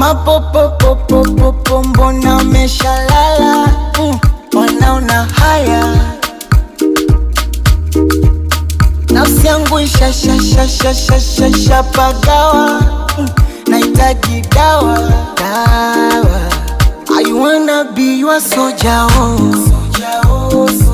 Mapopopopopopo mbona umeshalala? Wanaona haya. Nafsi yangu ishapagawa. Nahitaji dawa. I wanna be your soldier, oh.